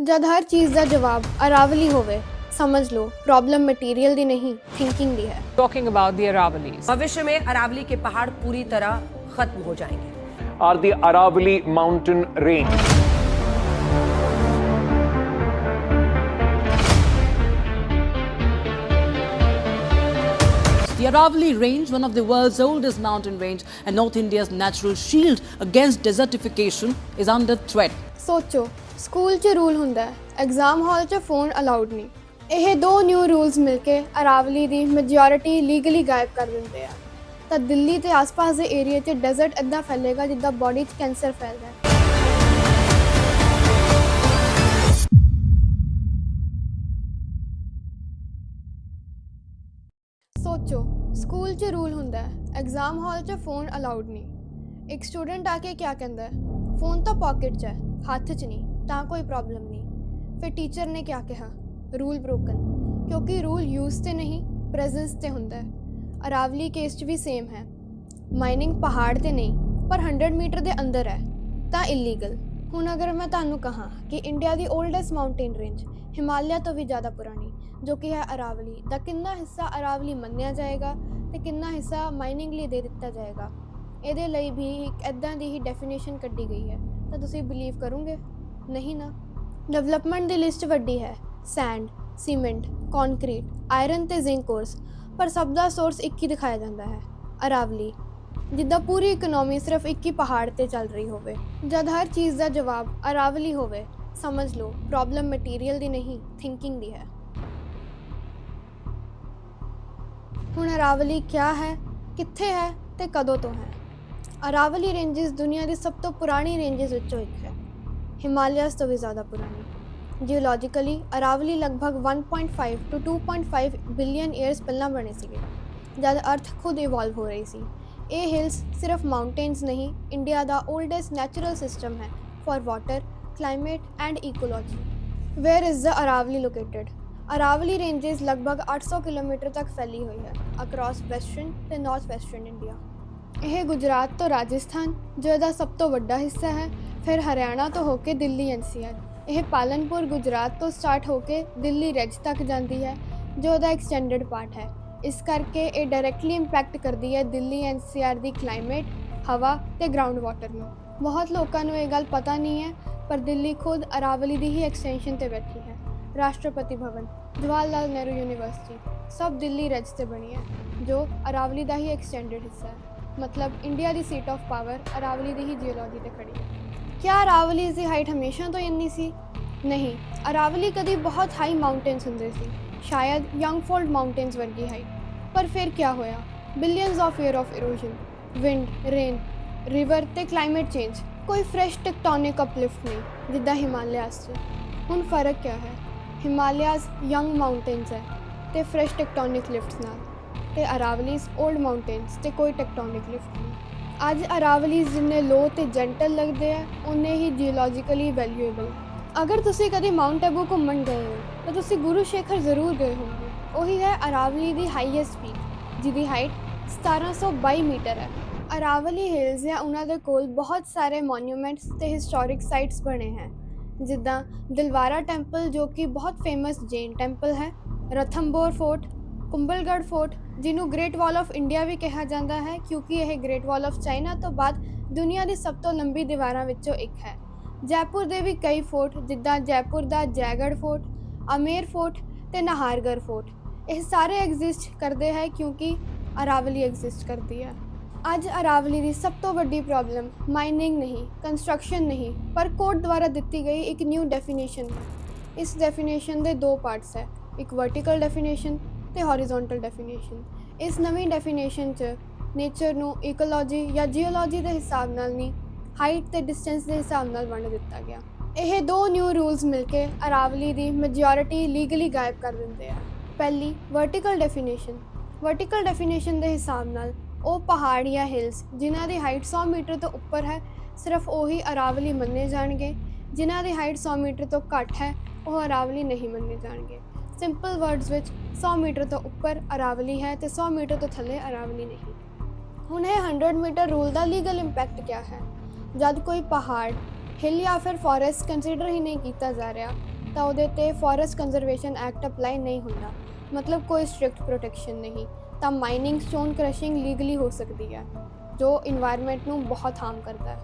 ਜਦ ਹਰ ਚੀਜ਼ ਦਾ ਜਵਾਬ ਅਰਾਵਲੀ ਹੋਵੇ समझ लो प्रॉब्लम मटेरियल दी नहीं थिंकिंग दी है। Talking about the Aravallis. भविष्य में अरावली के पहाड़ पूरी तरह खत्म हो जाएंगे। Are the Aravalli mountain range. The Aravalli Range, one of the world's oldest mountain range and North India's natural shield against desertification, is under threat. सोचो स्कूल च रूल हुंदा है एग्जाम हॉल च फोन अलाउड नहीं। ਇਹ ਦੋ new rules ਮਿਲ ਕੇ ਅਰਾਵਲੀ ਦੀ majority legally ਗਾਇਬ ਕਰ ਦਿੰਦੇ ਆ ਤਾਂ ਦਿੱਲੀ ਤੇ ਆਸ-ਪਾਸ ਦੇ ਏਰੀਆ 'ਚ ਡੈਜ਼ਰਟ ਇਦਾਂ ਫੈਲੇਗਾ ਜਿੱਦਾਂ ਬਾਡੀ 'ਚ ਕੈਂਸਰ ਫੈਲਦਾ ਹੈ। ਸੋਚੋ ਸਕੂਲ 'ਚ ਰੂਲ ਹੁੰਦਾ ਹੈ ਐਗਜ਼ਾਮ ਹਾਲ 'ਚ ਫੋਨ ਅਲਾਉਡ ਨਹੀਂ। ਇੱਕ ਸਟੂਡੈਂਟ ਆ ਕੇ ਕੀ ਕਹਿੰਦਾ ਹੈ ਫੋਨ ਤਾਂ ਪਾਕਟ 'ਚ ਹੈ ਹੱਥ 'ਚ ਨਹੀਂ ਤਾਂ ਕੋਈ ਪ੍ਰੋਬਲਮ ਨਹੀਂ। ਫਿਰ ਟੀਚਰ ਨੇ ਕੀ ਕਿਹਾ रूल ब्रोकन क्योंकि रूल यूज से नहीं प्रेजेंस से होंदा है। अरावली केस च भी सेम है माइनिंग पहाड़ ते नहीं पर 100 मीटर के अंदर है तो इलीगल। हुण अगर मैं तुहानू कहाँ कि इंडिया की ओल्डेस्ट माउंटेन रेंज हिमालय तो भी ज़्यादा पुरानी जो कि है अरावली दा कितना हिस्सा अरावली मन्निया जाएगा तो कितना हिस्सा माइनिंग लिए दे दिता जाएगा ये लिए भी एक इदां दी ही डेफिनेशन कड्डी गई है तो तुसीं बिलीव करोगे नहीं ना। डेवलपमेंट की लिस्ट वड्डी है सैंड सीमेंट कॉन्क्रीट आयरन ते जिंक कोर्स पर सब का सोर्स एक ही दिखाया जाता है अरावली जिद्दां पूरी इकोनॉमी सिर्फ एक ही पहाड़ ते चल रही होवे। जद हर चीज़ का जवाब अरावली होवे समझ लो प्रॉब्लम मटीरियल दी नहीं थिंकिंग दी है। हुण अरावली क्या है कित्थे है ते कदों तो है। अरावली रेंजिस दुनिया की सब तो पुरानी रेंजिस विचों एक है हिमालयस तो भी ज़्यादा पुरानी। जियोलॉजिकली अरावली लगभग 1.5 to 2.5 बिलियन ईयर्स पहला बने सीगे जब अर्थ खुद इवॉल्व हो रही सी। ये हिल्स सिर्फ माउंटेन्स नहीं इंडिया का ओल्डेस्ट नैचुरल सिस्टम है for water climate and ecology. Where is the Aravalli located. Aravalli ranges लगभग 800 किलोमीटर तक फैली हुई है अक्रॉस वैसटर्न ते नॉर्थ वैसटर्न इंडिया। यह गुजरात तो राजस्थान जो इसका सब तो वड्डा हिस्सा है फिर हरियाणा तो होके दिल्ली NCR। यह पालनपुर गुजरात तो स्टार्ट होकर दिल्ली रेंज तक जाती है जो उसका एक्सटेंडेड पार्ट है। इस करके ये डायरैक्टली इंपैक्ट करती है दिल्ली NCR की क्लाइमेट हवा ते ग्राउंड वाटर में। बहुत लोगों को ये गल पता नहीं है पर दिल्ली खुद अरावली की ही एक्सटेंशन से बैठी है। राष्ट्रपति भवन जवाहरलाल नेहरू यूनिवर्सिटी सब दिल्ली रेंज से बनी है जो अरावली का ही एक्सटेंडेड हिस्सा है। मतलब इंडिया की सीट ऑफ पावर अरावली की ही जियोलॉजी से खड़ी है। क्या अरावली की हाइट हमेशा तो इन्नी सी नहीं। अरावली कभी बहुत हाई माउंटेन्स होंदे सी शायद यंगफोल्ड माउंटेन्स वर्गी हाइट पर फिर क्या होया billions of year of erosion wind rain river ते क्लाइमेट चेंज कोई फ्रैश टेक्टोनिक अपलिफ्ट नहीं जिद्दां हिमालयास च। हुण फर्क क्या है हिमालयास यंग माउंटेन्स है ते फ्रैश टेक्टोनिक लिफ्ट्स नाल ते अरावलीस ओल्ड माउंटेन्स ते कोई टेक्टोनिक लिफ्ट नहीं। अज अरावलीज जिन्ने लो ते जेंटल लगते हैं उन्ने ही जियोलॉजिकली वैल्यूएबल। अगर तुसी कभी माउंट एबू घूमन गए हो तो तुसी गुरु शेखर जरूर गए होंगे। वही है अरावली की हाईएस्ट पीक जिसकी हाइट 1722 मीटर है। अरावली हिल्स या उन्होंने कोल बहुत सारे मोन्यूमेंट्स ते हिस्टोरिक साइट्स बने हैं जिद्दां दिलवारा टैंपल जो कि बहुत फेमस जैन टैंपल है रथम्बोर फोर्ट कुंभलगढ़ फोर्ट जिन्हों ग्रेट वॉल ऑफ इंडिया भी कहा जाता है क्योंकि यह ग्रेट वॉल ऑफ चाइना तो बाद दुनिया की सब तो लंबी दीवारों विचों एक है। जयपुर के भी कई फोर्ट जिद्दां जयपुर का जयगढ़ फोर्ट आमेर फोर्ट ते नाहरगढ़ फोर्ट ये सारे एग्जिस्ट करते हैं क्योंकि अरावली एग्जिस्ट करती है। अज अरावली की सब तो वड्डी प्रॉब्लम माइनिंग नहीं कंस्ट्रक्शन नहीं पर कोर्ट द्वारा दी गई एक न्यू डेफिनेशन है। इस डेफिनेशन के दो पार्ट्स है एक वर्टिकल डेफिनेशन ते हॉरिजोंटल डेफिनेशन। इस नवी डेफिनेशन च नेचर नू इकोलॉजी या जियोलॉजी के हिसाब नाल नहीं हाइट ते डिस्टेंस के हिसाब नाल वंड दिता गया। यह दो न्यू रूल्स मिलके अरावली की मेजोरिटी लीगली गायब कर देंगे हैं। पहली वर्टिकल डेफिनेशन। वर्टिकल डेफिनेशन के हिसाब नाल वो पहाड़ या हिल्स जिन्हां दी हाइट 100 मीटर तो उपर है सिर्फ वही अरावली मन्ने जाणगे जिन्हां दी हाइट 100 मीटर तो घट है वो अरावली नहीं मन्ने जाणगे। सिंपल वर्ड्स विच 100 मीटर तो उपर अरावली है तो 100 मीटर तो थले अरावली नहीं। हुण ये 100 मीटर रूल का लीगल इंपैक्ट क्या है जब कोई पहाड़ हिल या फिर फॉरेस्ट कंसीडर ही नहीं किया जा रहा ਤਾਂ ਉਹਦੇ ਤੇ ਫੋਰੈਸਟ ਕੰਜ਼ਰਵੇਸ਼ਨ ਐਕਟ ਅਪਲਾਈ ਨਹੀਂ ਹੁੰਦਾ, ਮਤਲਬ ਕੋਈ ਸਟ੍ਰਿਕਟ ਪ੍ਰੋਟੈਕਸ਼ਨ ਨਹੀਂ, ਤਾਂ ਮਾਈਨਿੰਗ ਸਟੋਨ ਕ੍ਰਸ਼ਿੰਗ ਲੀਗਲੀ ਹੋ ਸਕਦੀ ਹੈ ਜੋ ਇਨਵਾਇਰਨਮੈਂਟ ਨੂੰ ਬਹੁਤ ਹਾਰਮ ਕਰਦਾ ਹੈ।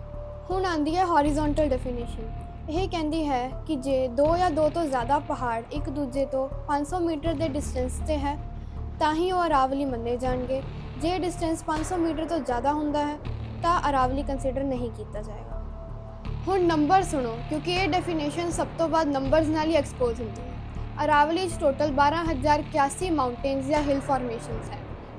ਹੁਣ ਆਉਂਦੀ ਹੈ ਹੌਰੀਜ਼ੌਂਟਲ ਡੈਫੀਨੇਸ਼ਨ। ਇਹ ਕਹਿੰਦੀ ਹੈ ਕਿ ਜੇ 2 ਜਾਂ 2 ਤੋਂ ਜ਼ਿਆਦਾ ਪਹਾੜ ਇੱਕ ਦੂਜੇ ਤੋਂ 500 ਮੀਟਰ ਦੇ ਡਿਸਟੈਂਸ ਤੇ ਹੈ ਤਾਂ ਹੀ ਉਹ ਅਰਾਵਲੀ ਮੰਨੇ ਜਾਣਗੇ। ਜੇ ਡਿਸਟੈਂਸ 500 ਮੀਟਰ ਤੋਂ ਜ਼ਿਆਦਾ ਹੁੰਦਾ ਹੈ ਤਾਂ ਅਰਾਵਲੀ ਕੰਸੀਡਰ ਨਹੀਂ ਕੀਤਾ ਜਾਏਗਾ। ਹੁਣ ਨੰਬਰ ਸੁਣੋ, ਕਿਉਂਕਿ ਇਹ ਡੈਫੀਨੇਸ਼ਨ ਸਭ ਤੋਂ ਬਾਅਦ ਨੰਬਰਸ ਨਾਲ ਹੀ ਐਕਸਪੋਜ਼ ਹੁੰਦੀ ਹੈ। ਅਰਾਵਲੀ 'ਚ ਟੋਟਲ 12,081 ਮਾਊਂਟੇਨਸ ਜਾਂ ਹਿਲ ਫਾਰਮੇਸ਼ਨਸ ਹੈ।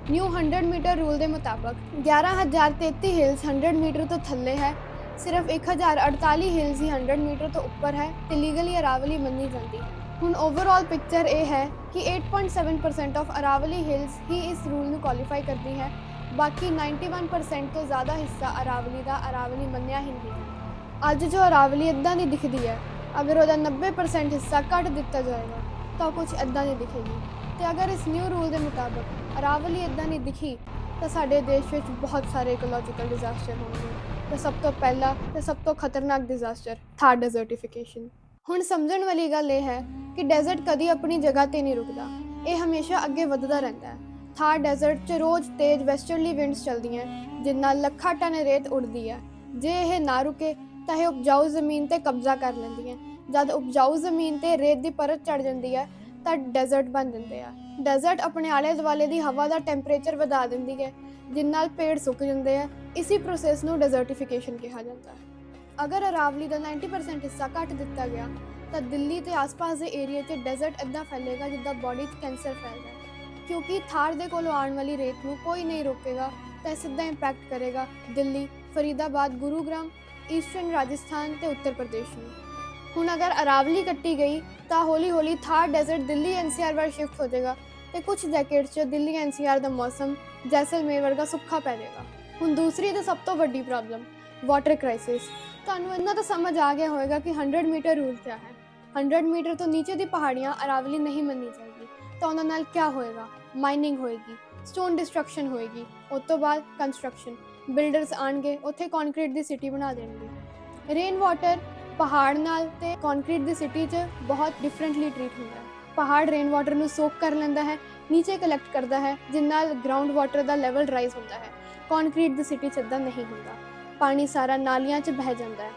ਨਿਊ 100 ਮੀਟਰ ਰੂਲ ਦੇ ਮੁਤਾਬਕ 11,033 ਹਿਲਸ 100 ਮੀਟਰ ਤੋਂ ਥੱਲੇ ਹੈ, ਸਿਰਫ 1,048 ਹਿਲਸ ਹੀ 100 ਮੀਟਰ ਤੋਂ ਉੱਪਰ ਹੈ ਤੇ ਲੀਗਲੀ ਅਰਾਵਲੀ ਮੰਨੀ ਜਾਂਦੀ ਹੈ। ਹੁਣ ਓਵਰਆਲ ਪਿਕਚਰ ਇਹ ਹੈ ਕਿ 8.7% ਆਫ ਅਰਾਵਲੀ ਹਿਲਸ ਹੀ ਇਸ ਰੂਲ ਨੂੰ ਕੁਆਲੀਫਾਈ ਕਰਦੀ ਹੈ, ਬਾਕੀ 91% ਤੋਂ ਜ਼ਿਆਦਾ ਹਿੱਸਾ ਅਰਾਵਲੀ ਦਾ ਅਰਾਵਲੀ ਮੰਨਿਆ ਹੀ ਨਹੀਂ ਜਾਂਦਾ। ਅੱਜ ਜੋ ਅਰਾਵਲੀ ਇੱਦਾਂ ਦੀ ਦਿਖਦੀ ਹੈ, ਅਗਰ ਉਹਦਾ 90% ਹਿੱਸਾ ਕੱਟ ਦਿੱਤਾ ਜਾਏਗਾ ਤਾਂ ਕੁਝ ਇੱਦਾਂ ਦੀ ਦਿਖੇਗੀ। ਤੇ ਅਗਰ ਇਸ ਨਿਊ ਰੂਲ ਦੇ ਮੁਤਾਬਕ ਅਰਾਵਲੀ ਇੱਦਾਂ ਦੀ ਦਿਖੀ ਤਾਂ ਸਾਡੇ ਦੇਸ਼ ਵਿੱਚ ਬਹੁਤ ਸਾਰੇ ਇਕੋਲੋਜੀਕਲ ਡਿਜ਼ਾਸਟਰ ਹੋਣਗੇ ਤੇ ਸਭ ਤੋਂ ਪਹਿਲਾ ਤੇ ਸਭ ਤੋਂ ਖਤਰਨਾਕ ਡਿਜ਼ਾਸਟਰ ਥਾਰ ਡੈਜ਼ਰਟੀਫਿਕੇਸ਼ਨ। ਹੁਣ ਸਮਝਣ ਵਾਲੀ ਗੱਲ ਇਹ ਹੈ ਕਿ ਡੈਜ਼ਰਟ ਕਦੀ ਆਪਣੀ ਜਗ੍ਹਾ ਤੇ ਨਹੀਂ ਰੁਕਦਾ, ਇਹ ਹਮੇਸ਼ਾ ਅੱਗੇ ਵੱਧਦਾ ਰਹਿੰਦਾ ਹੈ। ਥਾਰ ਡੈਜ਼ਰਟ 'ਚ ਰੋਜ਼ ਤੇਜ਼ ਵੈਸਟਰਲੀ ਵਿੰਡਸ ਚੱਲਦੀਆਂ ਜਿਸ ਨਾਲ ਲੱਖਾਂ ਟਨ ਰੇਤ ਉੱਡਦੀ ਹੈ। ਜੇ ਇਹ ਨਾ ਰੁਕੇ ਤਾਂ ਇਹ ਉਪਜਾਊ ਜ਼ਮੀਨ ਤੇ ਕਬਜ਼ਾ ਕਰ ਲੈਂਦੀਆਂ। ਜਦ ਉਪਜਾਊ ਜ਼ਮੀਨ ਤੇ ਰੇਤ ਦੀ ਪਰਤ ਚੜ ਜਾਂਦੀ ਹੈ ਤਾਂ ਡੈਜ਼ਰਟ ਬਣ ਜਾਂਦੇ ਆ। ਡੈਜ਼ਰਟ ਆਪਣੇ ਆਲੇ ਦੁਆਲੇ ਦੀ ਹਵਾ ਦਾ ਟੈਂਪਰੇਚਰ ਵਧਾ ਦਿੰਦੀ ਹੈ ਜਿਸ ਨਾਲ ਪੇੜ ਸੁੱਕ ਜਾਂਦੇ ਆ। ਇਸੇ ਪ੍ਰੋਸੈਸ ਨੂੰ ਡੈਜ਼ਰਟੀਫਿਕੇਸ਼ਨ ਕਿਹਾ ਜਾਂਦਾ ਹੈ। ਅਗਰ ਅਰਾਵਲੀ ਦਾ 90% ਹਿੱਸਾ ਕੱਟ ਦਿੱਤਾ ਗਿਆ ਤਾਂ ਦਿੱਲੀ ਤੇ ਆਸ-ਪਾਸ ਦੇ ਏਰੀਆ 'ਚ ਡੈਜ਼ਰਟ ਇੱਦਾਂ ਫੈਲੇਗਾ ਜਿੱਦਾਂ ਬਾਡੀ 'ਚ ਕੈਂਸਰ ਫੈਲਦਾ ਹੈ। ਕਿਉਂਕਿ ਥਾਰ ਦੇ ਕੋਲੋਂ ਆਉਣ ਵਾਲੀ ਰੇਤ ਨੂੰ ਕੋਈ ਨਹੀਂ ਰੋਕੇਗਾ ਤਾਂ ਇਹ ਸਿੱਧਾ ਇੰਪੈਕਟ ਕਰੇਗਾ ਦਿੱਲੀ, ਫਰੀਦਾਬਾਦ, ਗੁਰੂਗ੍ਰਾਮ, ਈਸਟਰਨ ਰਾਜਸਥਾਨ ਤੇ ਉੱਤਰ ਪ੍ਰਦੇਸ਼ ਨੂੰ। ਹੁਣ ਅਗਰ ਅਰਾਵਲੀ ਕੱਟੀ ਗਈ ਤਾਂ ਹੌਲੀ-ਹੌਲੀ ਥਾਰ ਡੈਜ਼ਰਟ ਦਿੱਲੀ NCR ਵੱਲ ਸ਼ਿਫਟ ਹੋ ਜਾਏਗਾ ਤੇ ਕੁਝ ਡੈਕੇਡਸ 'ਚ ਦਿੱਲੀ NCR ਦਾ ਮੌਸਮ ਜੈਸਲਮੇਰ ਵਰਗਾ ਸੁੱਕਾ ਪੈ ਜਾਏਗਾ। ਹੁਣ ਦੂਸਰੀ ਤੇ ਸਭ ਤੋਂ ਵੱਡੀ ਪ੍ਰੋਬਲਮ ਵਾਟਰ ਕ੍ਰਾਈਸਿਸ। ਤੁਹਾਨੂੰ ਇੰਨਾ ਤਾਂ ਸਮਝ ਆ ਗਿਆ ਹੋਵੇਗਾ ਕਿ 100 ਮੀਟਰ ਰੂਲ ਕਿਆ ਹੈ। 100 ਮੀਟਰ ਤੋਂ ਨੀਚੇ ਦੀ ਪਹਾੜੀਆਂ ਅਰਾਵਲੀ ਨਹੀਂ ਮੰਨੀ ਜਾਏਗੀ ਤਾਂ ਉਹਨਾਂ ਨਾਲ ਕਿਆ ਹੋਏਗਾ? ਮਾਈਨਿੰਗ ਹੋਏਗੀ, ਸਟੋਨ ਡਿਸਟਰਕਸ਼ਨ ਹੋਏਗੀ, ਉਸ ਤੋਂ ਬਾਅਦ ਕੰਸਟਰਕਸ਼ਨ। ਬਿਲਡਰਸ ਆਣਗੇ, ਉੱਥੇ ਕੰਕਰੀਟ ਦੀ ਸਿਟੀ ਬਣਾ ਦੇਣਗੇ। ਰੇਨ ਵਾਟਰ ਪਹਾੜ ਨਾਲ ਤੇ ਕੰਕਰੀਟ ਦੀ ਸਿਟੀ 'ਚ ਬਹੁਤ ਡਿਫਰੈਂਟਲੀ ਟਰੀਟ ਹੁੰਦਾ ਹੈ। ਪਹਾੜ ਰੇਨ ਵਾਟਰ ਨੂੰ ਸੋਕ ਕਰ ਲੈਂਦਾ ਹੈ, ਨੀਚੇ ਕਲੈਕਟ ਕਰਦਾ ਹੈ ਜਿਸ ਨਾਲ ਗਰਾਊਂਡ ਵਾਟਰ ਦਾ ਲੈਵਲ ਰਾਈਜ਼ ਹੁੰਦਾ ਹੈ। ਕੰਕਰੀਟ ਦੀ ਸਿਟੀ 'ਚ ਇੱਦਾਂ ਨਹੀਂ ਹੁੰਦਾ, ਪਾਣੀ ਸਾਰਾ ਨਾਲੀਆਂ 'ਚ ਬਹਿ ਜਾਂਦਾ ਹੈ।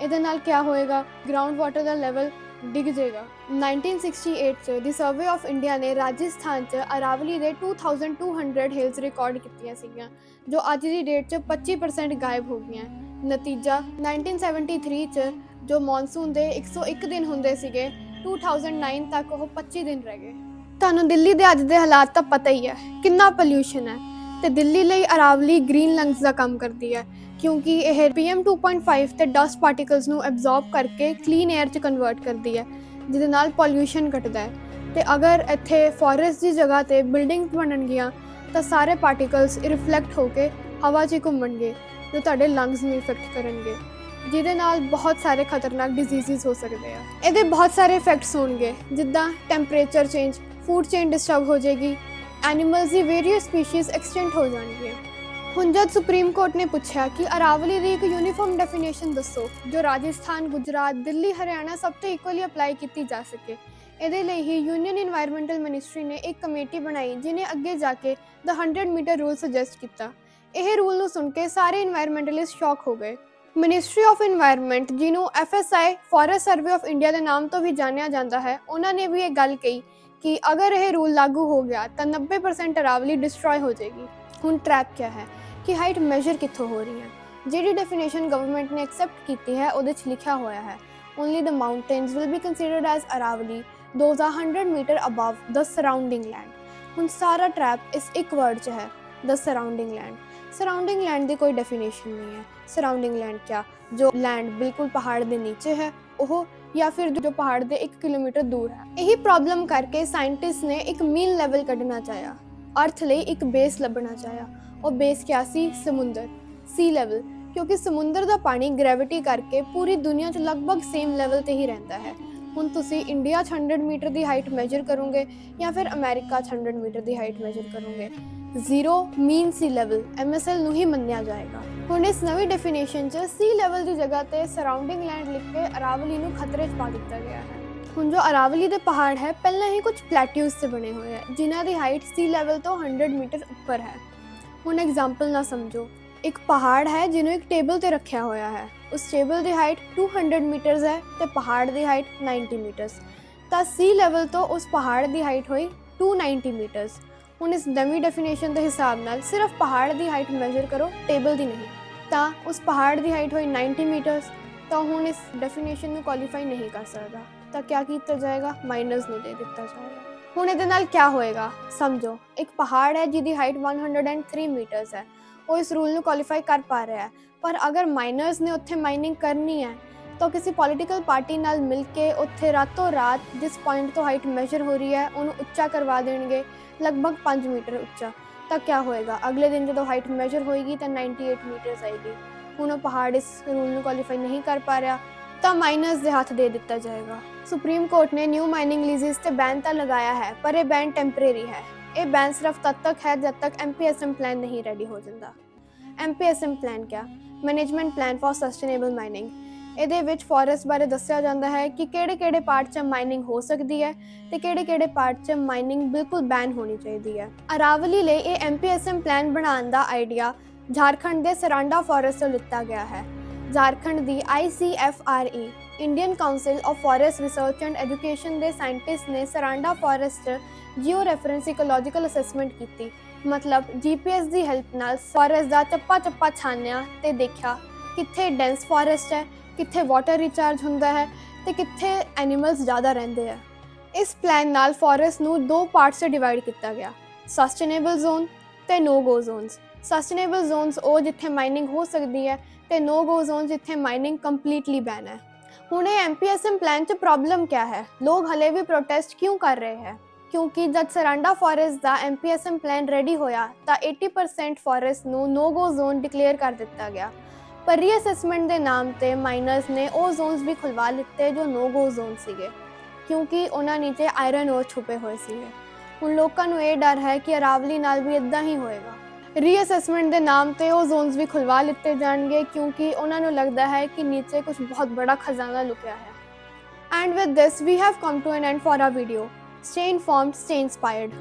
ਇਹਦੇ ਨਾਲ ਕੀ ਹੋਏਗਾ? ਗਰਾਊਂਡ ਵਾਟਰ ਦਾ ਲੈਵਲ ਡਿੱਗ ਜਾਏਗਾ। 1968 'ਚ ਦੀ ਸਰਵੇ ਆਫ ਇੰਡੀਆ ਨੇ ਰਾਜਸਥਾਨ 'ਚ ਅਰਾਵਲੀ ਦੇ 2200 ਹਿਲਸ ਰਿਕਾਰਡ ਕੀਤੀਆਂ ਸੀਗੀਆਂ ਜੋ ਅੱਜ ਦੀ ਡੇਟ 'ਚ 25% ਗਾਇਬ ਹੋ ਗਈਆਂ। ਨਤੀਜਾ 1973 'ਚ ਜੋ ਮੌਨਸੂਨ ਦੇ 101 ਦਿਨ ਹੁੰਦੇ ਸੀਗੇ, 2009 ਤੱਕ ਉਹ 25 ਦਿਨ ਰਹਿ ਗਏ। ਤੁਹਾਨੂੰ ਦਿੱਲੀ ਦੇ ਅੱਜ ਦੇ ਹਾਲਾਤ ਤਾਂ ਪਤਾ ਹੀ ਹੈ, ਕਿੰਨਾ ਪੋਲਿਊਸ਼ਨ ਹੈ ਤੇ ਦਿੱਲੀ ਲਈ ਅਰਾਵਲੀ ਗ੍ਰੀਨ ਲੰਗਸ ਦਾ ਕੰਮ ਕਰਦੀ ਹੈ ਕਿਉਂਕਿ ਇਹ PM 2.5 ਤੇ ਡਸਟ ਪਾਰਟੀਕਲਸ ਨੂੰ ਐਬਜ਼ੌਰਬ ਕਰਕੇ ਕਲੀਨ 에ਅਰ 'ਚ ਕਨਵਰਟ ਕਰਦੀ ਹੈ ਜਿਹਦੇ ਨਾਲ ਪੋਲਿਊਸ਼ਨ ਘਟਦਾ ਹੈ। ਤੇ ਅਗਰ ਇੱਥੇ ਫੋਰੈਸਟ ਦੀ ਜਗ੍ਹਾ ਤੇ ਬਿਲਡਿੰਗਸ ਬਣਨਗੀਆਂ ਤਾਂ ਸਾਰੇ ਪਾਰਟੀਕਲਸ ਰਿਫਲੈਕਟ ਹੋ ਕੇ ਹਵਾ 'ਚ ਘੁੰਮਣਗੇ ਜੋ ਤੁਹਾਡੇ ਲੰਗਸ ਨੂੰ ਇਫੈਕਟ ਕਰਨਗੇ, ਜਿਹਦੇ ਨਾਲ ਬਹੁਤ ਸਾਰੇ ਖਤਰਨਾਕ ਡਿਜ਼ੀਜ਼ਸ ਹੋ ਸਕਦੇ ਆ। ਇਹਦੇ ਬਹੁਤ ਸਾਰੇ ਇਫੈਕਟਸ ਹੋਣਗੇ ਜਿੱਦਾਂ temperature change, food chain disturb ਹੋ ਜਾਏਗੀ, ਐਨੀਮਲਸ ਦੀ ਵੇਰੀਅਸ ਸਪੀਸ਼ੀਜ਼ ਐਕਸਟੈਂਟ ਹੋ ਜਾਣਗੀਆਂ। ਹੁਣ ਜਦ ਸੁਪਰੀਮ ਕੋਰਟ ਨੇ ਪੁੱਛਿਆ ਕਿ ਅਰਾਵਲੀ ਦੀ ਇੱਕ ਯੂਨੀਫਾਰਮ ਡੈਫੀਨੇਸ਼ਨ ਦੱਸੋ ਜੋ ਰਾਜਸਥਾਨ, ਗੁਜਰਾਤ, ਦਿੱਲੀ, ਹਰਿਆਣਾ ਸਭ ਤੇ ਇਕੁਅਲੀ ਅਪਲਾਈ ਕੀਤੀ ਜਾ ਸਕੇ। ਇਹਦੇ ਲਈ ਹੀ ਯੂਨੀਅਨ ਇਨਵਾਇਰਨਮੈਂਟਲ ਮਿਨਿਸਟਰੀ ਨੇ ਇੱਕ ਕਮੇਟੀ ਬਣਾਈ ਜਿਹਨੇ ਅੱਗੇ ਜਾ ਕੇ ਦਾ 100 ਮੀਟਰ ਰੂਲ ਸੁਜੈਸਟ ਕੀਤਾ। ਇਹ ਰੂਲ ਨੂੰ ਸੁਣ ਕੇ ਸਾਰੇ ਇਨਵਾਇਰਨਮੈਂਟਲਿਸਟ ਸ਼ੌਕ ਹੋ ਗਏ। ਮਿਨਿਸਟਰੀ ਆਫ ਇਨਵਾਇਰਨਮੈਂਟ, ਜਿਹਨੂੰ FSI forest survey of India ਦੇ ਨਾਮ ਤੋਂ ਵੀ ਜਾਣਿਆ ਜਾਂਦਾ ਹੈ, ਉਹਨਾਂ ਨੇ ਵੀ ਇਹ ਗੱਲ ਕਹੀ ਕਿ ਅਗਰ ਇਹ ਰੂਲ ਲਾਗੂ ਹੋ ਗਿਆ ਤਾਂ 90% ਅਰਾਵਲੀ ਡਿਸਟਰੋਏ ਹੋ ਜਾਏਗੀ। ਹੁਣ ਟਰੈਪ ਕਿਆ ਹੈ ਕਿ ਹਾਈਟ ਮੈਜਰ ਕਿੱਥੋਂ ਹੋ ਰਹੀ ਹੈ? ਜਿਹੜੀ ਡੈਫੀਨੇਸ਼ਨ ਗਵਰਨਮੈਂਟ ਨੇ ਐਕਸੈਪਟ ਕੀਤੀ ਹੈ ਉਹਦੇ 'ਚ ਲਿਖਿਆ ਹੋਇਆ ਹੈ only the mountains will be considered as Aravalli those are 100 metre above the surrounding land. ਹੁਣ ਸਾਰਾ ਟਰੈਪ ਇਸ ਇੱਕ ਵਰਡ 'ਚ ਹੈ, the surrounding land. Surrounding land ਦੀ ਕੋਈ ਡੈਫੀਨੇਸ਼ਨ ਨਹੀਂ ਹੈ। ਸਰਾਊਂਡਿੰਗ ਲੈਂਡ ਕਿਆ? ਜੋ ਲੈਂਡ ਬਿਲਕੁਲ ਪਹਾੜ ਦੇ ਨੀਚੇ ਹੈ ਉਹ, ਜਾਂ ਫਿਰ ਜੋ ਪਹਾੜ ਦੇ 1 ਕਿਲੋਮੀਟਰ ਦੂਰ ਹੈ। ਇਹੀ ਪ੍ਰੋਬਲਮ ਕਰਕੇ ਸਾਇੰਟਿਸਟ ਨੇ ਇੱਕ ਮੀਨ ਲੈਵਲ ਕੱਢਣਾ ਚਾਹਿਆ, ਅਰਥ ਲਈ ਇੱਕ ਬੇਸ ਲੱਭਣਾ ਚਾਹਿਆ। ਉਹ ਬੇਸ ਕਿਆ ਸੀ? ਸਮੁੰਦਰ, ਸੀ ਲੈਵਲ, ਕਿਉਂਕਿ ਸਮੁੰਦਰ ਦਾ ਪਾਣੀ ਗ੍ਰੈਵਿਟੀ ਕਰਕੇ ਪੂਰੀ ਦੁਨੀਆ 'ਚ ਲਗਭਗ ਸੇਮ ਲੈਵਲ ਤੇ ਹੀ ਰਹਿੰਦਾ ਹੈ। ਹੁਣ ਤੁਸੀਂ ਇੰਡੀਆ 'ਚ 100 ਮੀਟਰ ਦੀ ਹਾਈਟ ਮੈਜਰ ਕਰੋਗੇ ਜਾਂ ਫਿਰ ਅਮਰੀਕਾ 'ਚ 100 ਮੀਟਰ ਦੀ ਹਾਈਟ ਮੈਜਰ ਕਰੋਗੇ, ਜ਼ੀਰੋ ਮੀਨ ਸੀ ਲੈਵਲ MSL ਨੂੰ ਹੀ ਮੰਨਿਆ ਜਾਏਗਾ। ਹੁਣ ਇਸ ਨਵੀਂ ਡੈਫੀਨੇਸ਼ਨ 'ਚ ਸੀ ਲੈਵਲ ਦੀ ਜਗ੍ਹਾ ਤੇ ਸਰਾਊਂਡਿੰਗ ਲੈਂਡ ਲਿਖ ਕੇ ਅਰਾਵਲੀ ਨੂੰ ਖਤਰੇ 'ਚ ਪਾ ਦਿੱਤਾ ਗਿਆ ਹੈ। ਹੁਣ ਜੋ ਅਰਾਵਲੀ ਦੇ ਪਹਾੜ ਹੈ ਪਹਿਲਾਂ ਹੀ ਕੁਝ ਪਲੇਟਿਊਜ਼ ਤੇ ਬਣੇ ਹੋਏ ਹੈ ਜਿਨ੍ਹਾਂ ਦੀ ਹਾਈਟ ਸੀ ਲੈਵਲ ਤੋਂ 100 ਮੀਟਰ ਉੱਪਰ ਹੈ। ਹੁਣ ਐਗਜ਼ਾਮਪਲ ਨਾ ਸਮਝੋ, ਇੱਕ ਪਹਾੜ ਹੈ ਜਿਹਨੂੰ ਇੱਕ ਟੇਬਲ ਤੇ ਰੱਖਿਆ ਹੋਇਆ ਹੈ। ਉਸ ਟੇਬਲ ਦੀ ਹਾਈਟ 200 ਮੀਟਰਸ ਹੈ ਤੇ ਪਹਾੜ ਦੀ ਹਾਈਟ 90 ਮੀਟਰਸ। ਤਾਂ ਸੀ ਲੈਵਲ ਤੋਂ ਉਸ ਪਹਾੜ ਦੀ ਹਾਈਟ ਹੋਈ 290 ਮੀਟਰਸ। ਹੁਣ ਇਸ ਡਮੀ ਡੈਫੀਨੇਸ਼ਨ ਦੇ ਹਿਸਾਬ ਨਾਲ ਸਿਰਫ ਪਹਾੜ ਦੀ ਹਾਈਟ ਮੈਜ਼ਰ ਕਰੋ, ਟੇਬਲ ਦੀ ਨਹੀਂ। ਤਾਂ ਉਸ ਪਹਾੜ ਦੀ ਹਾਈਟ ਹੋਈ 90 ਮੀਟਰਸ। ਤਾਂ ਹੁਣ ਇਸ ਡੈਫੀਨੇਸ਼ਨ ਨੂੰ ਕੁਆਲੀਫਾਈ ਨਹੀਂ ਕਰ ਸਕਦਾ। ਤਾਂ ਕਿਆ ਕੀਤਾ ਜਾਏਗਾ? ਮਾਈਨਸ ਨੂੰ ਦੇ ਦਿੱਤਾ ਜਾਏਗਾ। ਹੁਣ ਇਹਦੇ ਨਾਲ ਕਿਆ ਹੋਏਗਾ ਸਮਝੋ, ਇੱਕ ਪਹਾੜ ਹੈ ਜਿਹਦੀ ਹਾਈਟ 103 ਮੀਟਰਸ ਹੈ, ਉਹ ਇਸ ਰੂਲ ਨੂੰ ਕੁਆਲੀਫਾਈ ਕਰ ਪਾ ਰਿਹਾ ਹੈ। ਪਰ ਅਗਰ ਮਾਈਨਰਸ ਨੇ ਉੱਥੇ ਮਾਈਨਿੰਗ ਕਰਨੀ ਹੈ ਤਾਂ ਕਿਸੇ ਪੋਲੀਟੀਕਲ ਪਾਰਟੀ ਨਾਲ ਮਿਲ ਕੇ ਉੱਥੇ ਰਾਤੋਂ ਰਾਤ ਜਿਸ ਪੁਆਇੰਟ ਤੋਂ ਹਾਈਟ ਮੈਜ਼ਰ ਹੋ ਰਹੀ ਹੈ ਉਹਨੂੰ ਉੱਚਾ ਕਰਵਾ ਦੇਣਗੇ, ਲਗਭਗ 5 ਮੀਟਰ ਉੱਚਾ। ਤਾਂ ਕਿਆ ਹੋਏਗਾ? ਅਗਲੇ ਦਿਨ ਜਦੋਂ ਹਾਈਟ ਮੈਜ਼ਰ ਹੋਏਗੀ ਤਾਂ 98 ਮੀਟਰਸ ਆਏਗੀ। ਹੁਣ ਉਹ ਪਹਾੜ ਇਸ ਰੂਲ ਨੂੰ ਕੁਆਲੀਫਾਈ ਨਹੀਂ ਕਰ ਪਾ ਰਿਹਾ ਤਾਂ ਮਾਈਨਰਸ ਦੇ ਹੱਥ ਦੇ ਦਿੱਤਾ ਜਾਏਗਾ। ਸੁਪਰੀਮ ਕੋਰਟ ਨੇ ਨਿਊ ਮਾਈਨਿੰਗ ਲੀਜ਼ਸ ਤੇ ਬੈਨ ਤਾਂ ਲਗਾਇਆ ਹੈ, ਪਰ ਇਹ ਬੈਨ ਟੈਂਪਰੇਰੀ ਹੈ। ਇਹ ਬੈਨ ਸਿਰਫ ਤਦ ਤੱਕ ਹੈ ਜਦ ਤੱਕ MPSM ਪਲਾਨ ਨਹੀਂ ਰੈਡੀ ਹੋ ਜਾਂਦਾ। MPSM ਪਲਾਨ ਕਿਆ? Management plan for sustainable mining. ਇਹਦੇ ਵਿੱਚ ਫੋਰੈਸਟ ਬਾਰੇ ਦੱਸਿਆ ਜਾਂਦਾ ਹੈ ਕਿ ਕਿਹੜੇ ਪਾਰਟ 'ਚ ਮਾਈਨਿੰਗ ਹੋ ਸਕਦੀ ਹੈ ਤੇ ਕਿਹੜੇ ਪਾਰਟ 'ਚ ਮਾਈਨਿੰਗ ਬਿਲਕੁਲ ਬੈਨ ਹੋਣੀ ਚਾਹੀਦੀ ਹੈ। ਅਰਾਵਲੀ ਲਈ ਇਹ MPSM ਪਲਾਨ ਬਣਾਉਣ ਦਾ ਆਈਡੀਆ ਝਾਰਖੰਡ ਦੇ ਸਰਾਂਡਾ ਫੋਰੈਸਟ ਤੋਂ ਲਿੱਤਾ ਗਿਆ ਹੈ। ਝਾਰਖੰਡ ਦੀ ICFRE Indian council of forest research and education ਦੇ ਸਾਇੰਟਿਸਟ ਨੇ ਸਰਾਂਡਾ ਫੋਰੈਸਟ 'ਚ ਜੀਓ ਰੈਫਰੈਂਸ ਇਕੋਲੋਜੀਕਲ ਅਸੈਸਮੈਂਟ ਕੀਤੀ। ਮਤਲਬ GPS ਦੀ ਹੈਲਪ ਨਾਲ ਫੋਰੈਸਟ ਦਾ ਚੱਪਾ ਛਾਨਿਆ ਤੇ ਦੇਖਿਆ ਕਿੱਥੇ ਡੈਂਸ ਫੋਰੈਸਟ ਹੈ, ਕਿੱਥੇ ਵਾਟਰ ਰਿਚਾਰਜ ਹੁੰਦਾ ਹੈ ਤੇ ਕਿੱਥੇ ਐਨੀਮਲਸ ਜ਼ਿਆਦਾ ਰਹਿੰਦੇ ਆ। ਇਸ ਪਲਾਨ ਨਾਲ ਫੋਰੈਸਟ ਨੂੰ ਦੋ ਪਾਰਟਸ 'ਚ ਡਿਵਾਈਡ ਕੀਤਾ ਗਿਆ, ਸਸਟੇਨੇਬਲ ਜ਼ੋਨ ਤੇ ਨੋ ਗੋ ਜ਼ੋਨਸ। ਸਸਟੇਨੇਬਲ ਜ਼ੋਨਸ ਉਹ ਜਿੱਥੇ ਮਾਈਨਿੰਗ ਹੋ ਸਕਦੀ ਹੈ ਤੇ ਨੋ ਗੋ ਜ਼ੋਨ ਜਿੱਥੇ ਮਾਈਨਿੰਗ ਕੰਪਲੀਟਲੀ ਬੈਨ ਹੈ। ਹੁਣ ਇਹ MPSM ਪਲਾਨ 'ਚ ਪ੍ਰੋਬਲਮ ਕਿਆ ਹੈ? ਲੋਕ ਹਲੇ ਵੀ ਪ੍ਰੋਟੈਸਟ ਕਿਉਂ ਕਰ ਰਹੇ ਹੈ? ਕਿਉਂਕਿ ਜਦ ਸਰਾਂਡਾ ਫੋਰੈਸਟ ਦਾ MPSM ਪਲਾਨ ਰੈਡੀ ਹੋਇਆ ਤਾਂ 80% ਫੋਰੈਸਟ ਨੂੰ ਨੋ ਗੋ ਜ਼ੋਨ ਡਿਕਲੇਅਰ ਕਰ ਦਿੱਤਾ ਗਿਆ। ਪਰ ਰੀਅਸੈਸਮੈਂਟ ਦੇ ਨਾਮ ਤੇ ਮਾਈਨਰਸ ਨੇ ਉਹ ਜ਼ੋਨਸ ਵੀ ਖੁਲਵਾ ਲਿੱਤੇ ਜੋ ਨੋ ਗੋ ਜ਼ੋਨ ਸੀਗੇ, ਕਿਉਂਕਿ ਉਹਨਾਂ ਨੀਚੇ ਆਇਰਨ ਔਰ ਛੁਪੇ ਹੋਏ ਸੀਗੇ। ਹੁਣ ਲੋਕਾਂ ਨੂੰ ਇਹ ਡਰ ਹੈ ਕਿ ਅਰਾਵਲੀ ਨਾਲ ਵੀ ਇਦਾਂ ਹੀ ਹੋਏਗਾ। ਰੀਅਸੈਸਮੈਂਟ ਦੇ ਨਾਮ ਤੇ ਉਹ ਜ਼ੋਨਸ ਵੀ ਖੁਲਵਾ ਲਿੱਤੇ ਜਾਣਗੇ ਕਿਉਂਕਿ ਉਹਨਾਂ ਨੂੰ ਲੱਗਦਾ ਹੈ ਕਿ ਨੀਚੇ ਕੁਝ ਬਹੁਤ ਬੜਾ ਖਜ਼ਾਨਾ ਲੁਕਿਆ ਹੈ। And with this we have come to an end for our video. Stay informed, stay inspired.